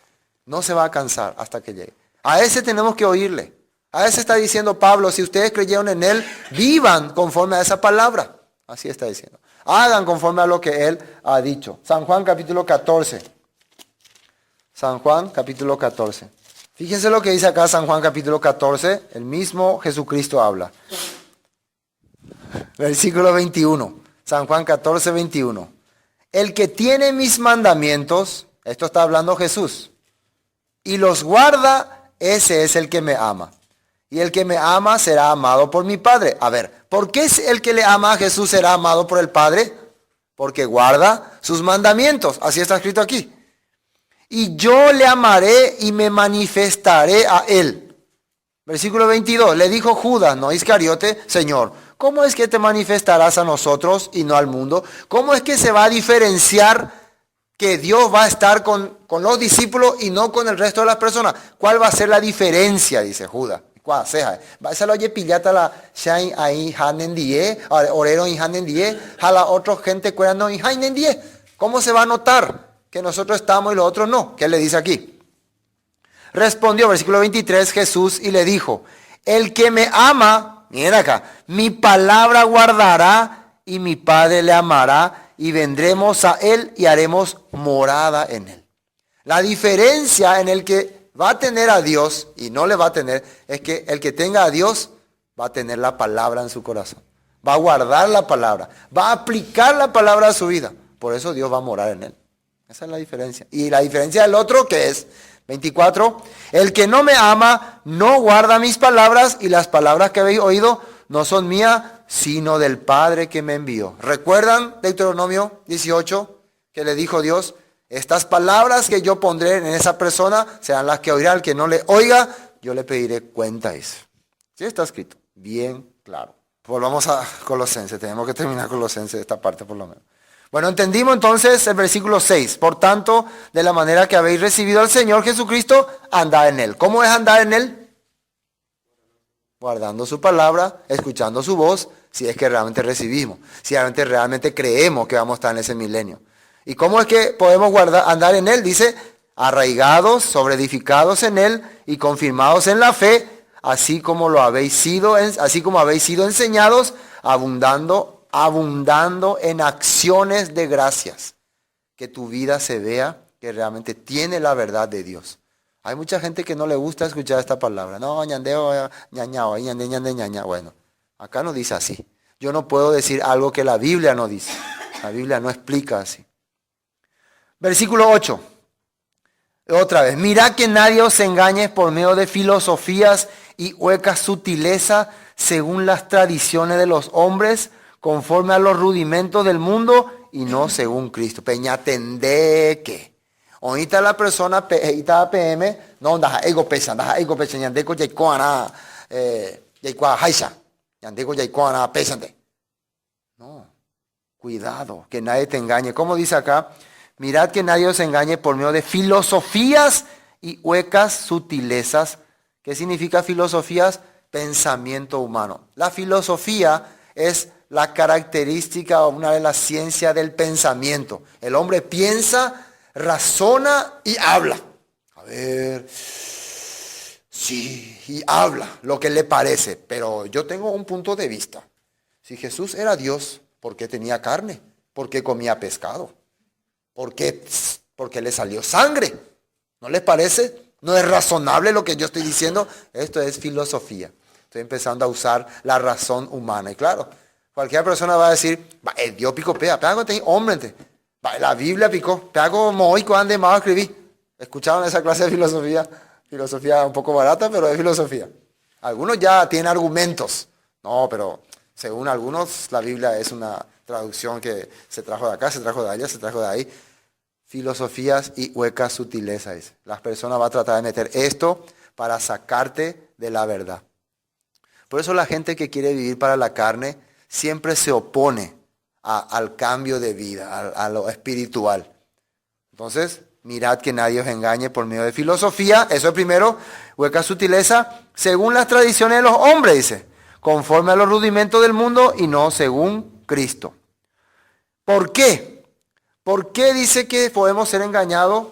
No se va a cansar hasta que llegue. A ese tenemos que oírle. A ese está diciendo Pablo, si ustedes creyeron en él, vivan conforme a esa palabra. Así está diciendo. Hagan conforme a lo que él ha dicho. San Juan capítulo 14. San Juan capítulo 14. Fíjense lo que dice acá San Juan capítulo 14, el mismo Jesucristo habla. Versículo 21, San Juan 14, 21. El que tiene mis mandamientos, esto está hablando Jesús, y los guarda, ese es el que me ama. Y el que me ama será amado por mi Padre. A ver, ¿por qué el que le ama a Jesús será amado por el Padre? Porque guarda sus mandamientos. Así está escrito aquí. Y yo le amaré y me manifestaré a él. Versículo 22. Le dijo Judas, no Iscariote, Señor, ¿cómo es que te manifestarás a nosotros y no al mundo? ¿Cómo es que se va a diferenciar que Dios va a estar con los discípulos y no con el resto de las personas? ¿Cuál va a ser la diferencia? Dice Judas. ¿Cuál sea? Va a ser oye pillata la shine ahí hanen die, orero y hanen die, a la otra gente cuerando y hanen die. ¿Cómo se va a notar que nosotros estamos y los otros no? ¿Qué le dice aquí? Respondió, versículo 23, Jesús y le dijo, el que me ama, miren acá, mi palabra guardará y mi Padre le amará y vendremos a él y haremos morada en él. La diferencia en el que va a tener a Dios y no le va a tener es que el que tenga a Dios va a tener la palabra en su corazón. Va a guardar la palabra, va a aplicar la palabra a su vida. Por eso Dios va a morar en él. Esa es la diferencia. Y la diferencia del otro, ¿qué es? 24. El que no me ama no guarda mis palabras y las palabras que habéis oído no son mías, sino del Padre que me envió. ¿Recuerdan Deuteronomio 18 que le dijo Dios? Estas palabras que yo pondré en esa persona serán las que oirá. El que no le oiga, yo le pediré cuenta. Sí está escrito, bien claro. Volvamos a Colosenses, tenemos que terminar Colosenses esta parte por lo menos. Bueno, entendimos entonces el versículo 6. Por tanto, de la manera que habéis recibido al Señor Jesucristo, andad en él. ¿Cómo es andar en él? Guardando su palabra, escuchando su voz, si es que realmente recibimos, si realmente creemos que vamos a estar en ese milenio. ¿Y cómo es que podemos andar en él? Dice, arraigados, sobreedificados en él y confirmados en la fe, así como habéis sido enseñados, abundando en acciones de gracias. Que tu vida se vea que realmente tiene la verdad de Dios. Hay mucha gente que no le gusta escuchar esta palabra. No, ñandeo, ñañao, ñande, ñaña. Bueno, acá no dice así. Yo no puedo decir algo que la Biblia no dice. La Biblia no explica así. Versículo 8. Otra vez. Mirad que nadie os engañe por medio de filosofías y huecas sutilezas según las tradiciones de los hombres, conforme a los rudimentos del mundo y no según Cristo. Peñatende que. Ahorita la persona está PM, no, daja ego pecha, ñandeko yaikuana, yaikua haisha, ñandeko yaikuana pesante. No, cuidado, que nadie te engañe. ¿Cómo dice acá? Mirad que nadie os engañe por medio de filosofías y huecas sutilezas. ¿Qué significa filosofías? Pensamiento humano. La filosofía es la característica o una de las ciencias del pensamiento. El hombre piensa, razona y habla. A ver, sí, y habla lo que le parece. Pero yo tengo un punto de vista. Si Jesús era Dios, ¿por qué tenía carne? ¿Por qué comía pescado? ¿Por qué? Porque le salió sangre. ¿No les parece? ¿No es razonable lo que yo estoy diciendo? Esto es filosofía. Estoy empezando a usar la razón humana. Y claro, cualquier persona va a decir, el Dios pico pea, hombre, la Biblia picó, pea como hoy cuando más escribí. ¿Escucharon esa clase de filosofía? Filosofía un poco barata, pero es filosofía. Algunos ya tienen argumentos. No, pero según algunos, la Biblia es una traducción que se trajo de acá, se trajo de allá, se trajo de ahí. Filosofías y huecas sutilezas. Las personas van a tratar de meter esto para sacarte de la verdad. Por eso la gente que quiere vivir para la carne siempre se opone al cambio de vida, a lo espiritual. Entonces, mirad que nadie os engañe por medio de filosofía. Eso es primero, hueca sutileza, según las tradiciones de los hombres, dice, conforme a los rudimentos del mundo y no según Cristo. ¿Por qué? ¿Por qué dice que podemos ser engañados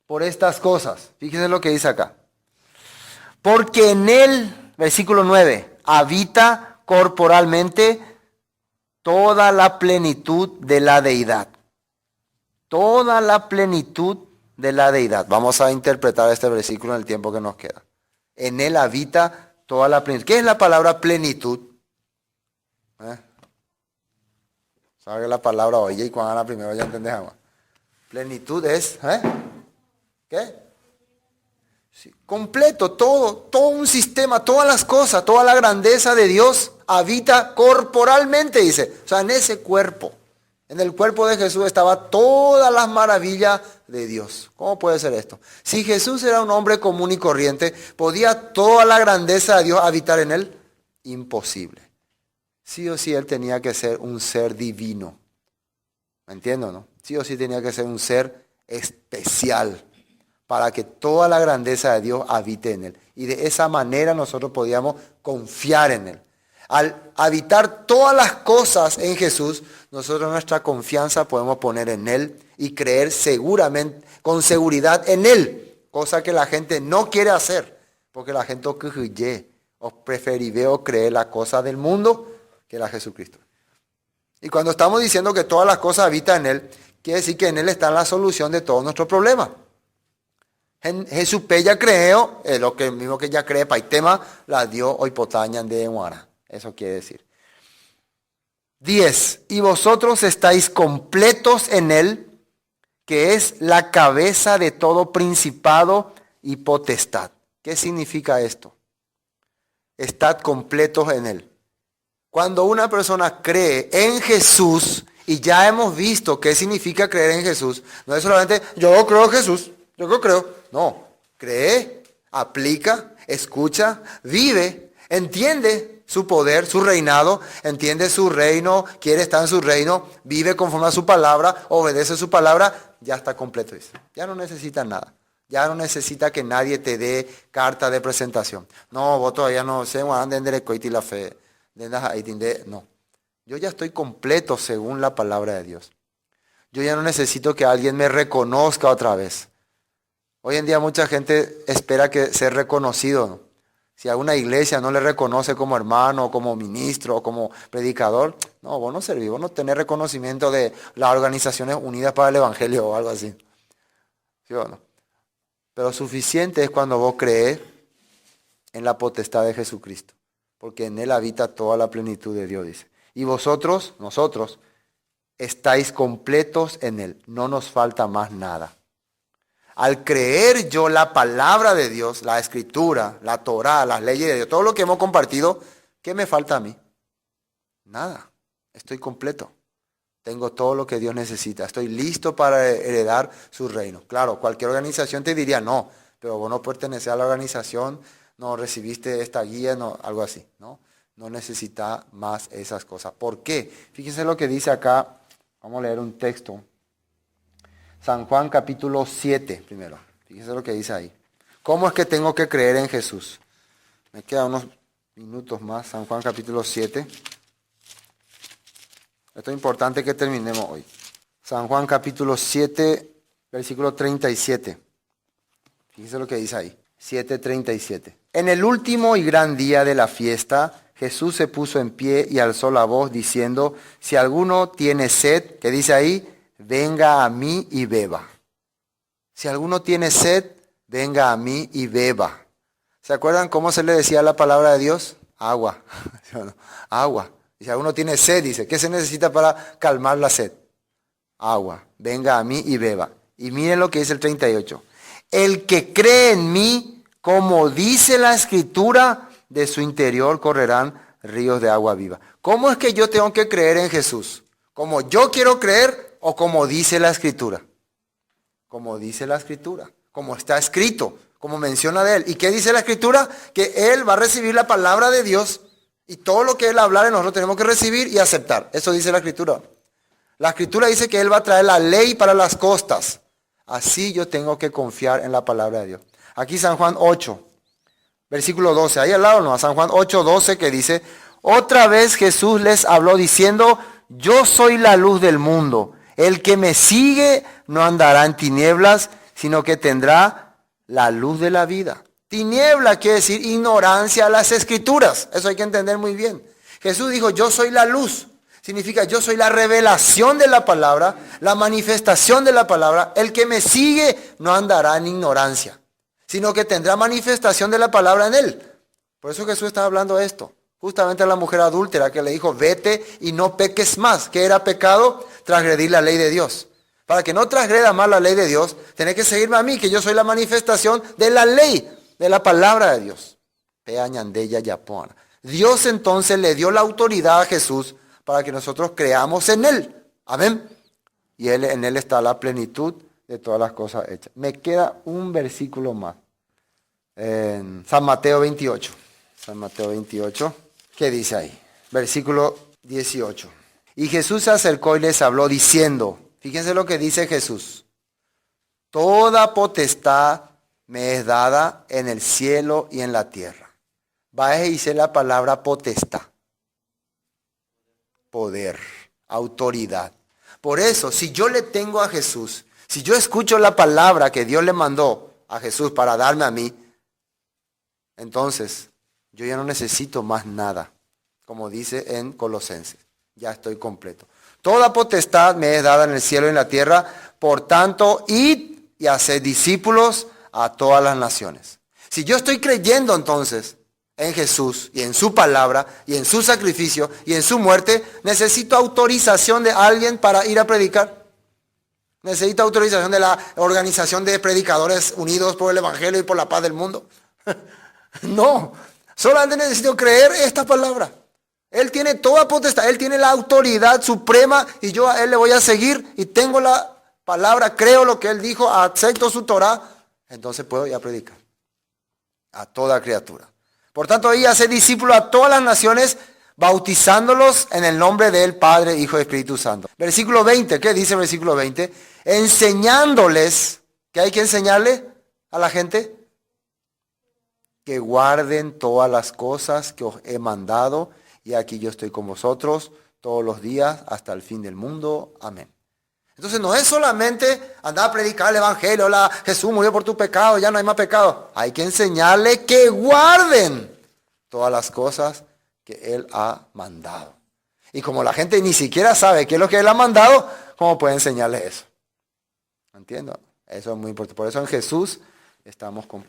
por estas cosas? Fíjense lo que dice acá. Porque en él, versículo 9, habita corporalmente toda la plenitud de la deidad. Toda la plenitud de la deidad. Vamos a interpretar este versículo en el tiempo que nos queda. En él habita toda la plenitud. ¿Qué es la palabra plenitud? ¿Sabe la palabra oye y cuando la primera ya entendés agua? Plenitud es, ¿qué? Sí, completo, todo un sistema, todas las cosas, toda la grandeza de Dios habita corporalmente, dice. O sea, en ese cuerpo. En el cuerpo de Jesús estaba todas las maravillas de Dios. ¿Cómo puede ser esto? Si Jesús era un hombre común y corriente, ¿podía toda la grandeza de Dios habitar en él? Imposible. Sí o sí él tenía que ser un ser divino. ¿Me entiendo, no? Sí o sí tenía que ser un ser especial para que toda la grandeza de Dios habite en él. Y de esa manera nosotros podíamos confiar en él. Al habitar todas las cosas en Jesús, nosotros nuestra confianza podemos poner en él y creer seguramente, con seguridad en él. Cosa que la gente no quiere hacer. Porque la gente o preferiría creer la cosa del mundo que la Jesucristo. Y cuando estamos diciendo que todas las cosas habitan en él, quiere decir que en él está la solución de todos nuestros problemas. En Jesús ya creo, lo que mismo que ya cree paitema, la dio hoy potañan de Guara. Eso quiere decir. 10. Y vosotros estáis completos en él, que es la cabeza de todo principado y potestad. ¿Qué significa esto? Estad completos en él. Cuando una persona cree en Jesús, y ya hemos visto qué significa creer en Jesús, no es solamente yo creo en Jesús, yo creo. No, cree, aplica, escucha, vive, entiende su poder, su reinado, entiende su reino, quiere estar en su reino, vive conforme a su palabra, obedece su palabra, ya está completo. Dice. Ya no necesita nada. Ya no necesita que nadie te dé carta de presentación. No, vos todavía no sé, la fe. No, yo ya estoy completo según la palabra de Dios. Yo ya no necesito que alguien me reconozca otra vez. Hoy en día mucha gente espera que ser reconocido, ¿no? Si a una iglesia no le reconoce como hermano, como ministro, como predicador, no, vos no servís, vos no tenés reconocimiento de las Organizaciones Unidas para el Evangelio o algo así. ¿Sí o no? Pero suficiente es cuando vos crees en la potestad de Jesucristo. Porque en él habita toda la plenitud de Dios, dice. Y vosotros, nosotros, estáis completos en él. No nos falta más nada. Al creer yo la palabra de Dios, la escritura, la Torá, las leyes de Dios, todo lo que hemos compartido, ¿qué me falta a mí? Nada. Estoy completo. Tengo todo lo que Dios necesita. Estoy listo para heredar su reino. Claro, cualquier organización te diría no, pero vos no perteneces a la organización, no recibiste esta guía, no, algo así, ¿no? No necesita más esas cosas. ¿Por qué? Fíjense lo que dice acá. Vamos a leer un texto. San Juan capítulo 7 primero. Fíjense lo que dice ahí. ¿Cómo es que tengo que creer en Jesús? Me quedan unos minutos más. San Juan capítulo 7. Esto es importante que terminemos hoy. San Juan capítulo 7, versículo 37. Fíjense lo que dice ahí. 7:37. En el último y gran día de la fiesta, Jesús se puso en pie y alzó la voz diciendo, si alguno tiene sed, ¿qué dice ahí? Venga a mí y beba. Si alguno tiene sed, venga a mí y beba. ¿Se acuerdan cómo se le decía la palabra de Dios? Agua. Agua. Y si alguno tiene sed, dice, ¿qué se necesita para calmar la sed? Agua. Venga a mí y beba. Y miren lo que dice el 38. El que cree en mí, como dice la Escritura, de su interior correrán ríos de agua viva. ¿Cómo es que yo tengo que creer en Jesús? ¿Como yo quiero creer o como dice la Escritura? Como dice la Escritura, como está escrito, como menciona de él. ¿Y qué dice la Escritura? Que él va a recibir la palabra de Dios y todo lo que él hablara nosotros tenemos que recibir y aceptar. Eso dice la Escritura. La Escritura dice que él va a traer la ley para las costas. Así yo tengo que confiar en la palabra de Dios. Aquí San Juan 8, versículo 12. Ahí al lado no, San Juan 8, 12 que dice, otra vez Jesús les habló diciendo, yo soy la luz del mundo. El que me sigue no andará en tinieblas, sino que tendrá la luz de la vida. Tiniebla quiere decir ignorancia a las Escrituras. Eso hay que entender muy bien. Jesús dijo, yo soy la luz. Significa yo soy la revelación de la palabra, la manifestación de la palabra. El que me sigue no andará en ignorancia, sino que tendrá manifestación de la palabra en él. Por eso Jesús está hablando esto. Justamente a la mujer adúltera que le dijo, vete y no peques más. ¿Qué era pecado? Transgredir la ley de Dios. Para que no transgreda más la ley de Dios, tenés que seguirme a mí, que yo soy la manifestación de la ley, de la palabra de Dios. Dios entonces le dio la autoridad a Jesús para que nosotros creamos en Él. Amén. Y en Él está la plenitud de todas las cosas hechas. Me queda un versículo más. En San Mateo 28. San Mateo 28. ¿Qué dice ahí? Versículo 18. Y Jesús se acercó y les habló diciendo, fíjense lo que dice Jesús. Toda potestad me es dada en el cielo y en la tierra. Va a decir la palabra potestad. Poder, autoridad. Por eso, si yo le tengo a Jesús, si yo escucho la palabra que Dios le mandó a Jesús para darme a mí, entonces yo ya no necesito más nada, como dice en Colosenses, ya estoy completo. Toda potestad me es dada en el cielo y en la tierra, por tanto, id y haced discípulos a todas las naciones. Si yo estoy creyendo entonces en Jesús y en su palabra y en su sacrificio y en su muerte, necesito autorización de alguien para ir a predicar. Necesito autorización de la organización de predicadores unidos por el evangelio y por la paz del mundo. No, solamente necesito creer esta palabra. Él tiene toda potestad, Él tiene la autoridad suprema y yo a Él le voy a seguir y tengo la palabra, creo lo que Él dijo, acepto su Torah, entonces puedo ir a predicar a toda criatura. Por tanto, ahí hace discípulos a todas las naciones, bautizándolos en el nombre del Padre, Hijo y Espíritu Santo. Versículo 20, ¿qué dice el versículo 20? Enseñándoles, ¿qué hay que enseñarle a la gente? Que guarden todas las cosas que os he mandado, y aquí yo estoy con vosotros todos los días hasta el fin del mundo. Amén. Entonces no es solamente andar a predicar el evangelio, hola, Jesús murió por tu pecado, ya no hay más pecado. Hay que enseñarle que guarden todas las cosas que Él ha mandado. Y como la gente ni siquiera sabe qué es lo que Él ha mandado, ¿cómo puede enseñarle eso? ¿Entiendo? Eso es muy importante. Por eso en Jesús estamos con